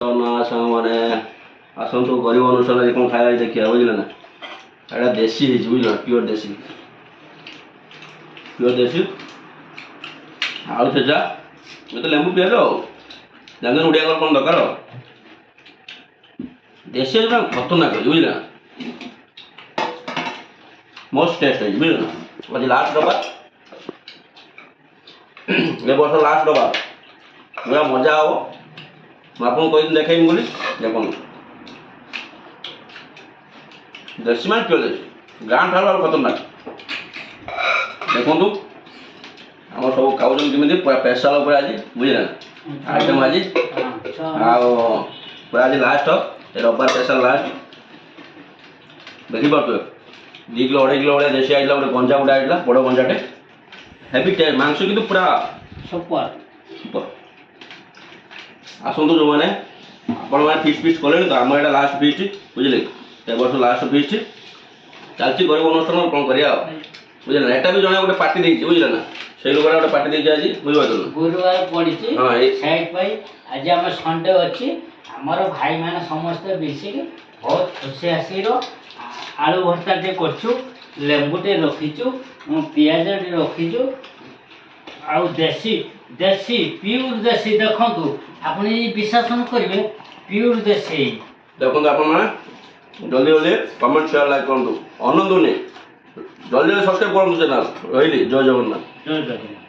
ना सामने आसतु गरीब अनुसार कौन खाया देखिए बुझल ना एटा देसी बुझल प्योर देसी आलू छेचा ये तो लेंबू पियाज जान उड़िया कौन दरकार देसी खतरनाक है बुझल मोस्ट टेस्ट है बुझल आज लास्ट डब्बा ये वर्ष लास्ट डब्बा पूरा मजा हम आपको कोई दिन देखें बोली देखो देसी मान प्योर देसी गाँ ठार खतरनाक देखु आम सब खाऊ कमी स्पेशल आज बुझे आइटम आज पूरा आज लास्ट रविवार स्पेशल लास्ट देखी पार्थ 2 किलो 2.5 किलो भाई देसी आइला गोटे गंजा गोटे आइला बड़ गंजाटे हेवी टेस्ट मांस किंतु पूरा सुपर सुपर आसतु जो मैंने आपण मैंने फिस्ट कले तो आम यहाँ लास्ट फिस्ट बुझे ए वर्ष लास्ट फिस्ट चलती गरीब अनुष्ठान कौन करा बुझे एटा भी जड़े गोटे पार्टी देखिए बुझे ना से लोग गोटे पार्टी देखिए आज बुझे गुरुवार पड़ी आज आम संडे अच्छी आमर भाई मैंने समस्त मिसिक बहुत खुशी आसी आलू भर्ता टे कर लेंबूटे रखीचु पियाज रखीचु आउ देसी देसी प्योर देसी देखु आप विश्वास करेंगे प्योर देसी देखो आप जल्दी जल्दी कमेंट शेयर लाइक करूँ आनंद नहीं जल्दी सब्सक्राइब करूँ चैनल रही जय जगन्नाथ जय जगन्नाथ।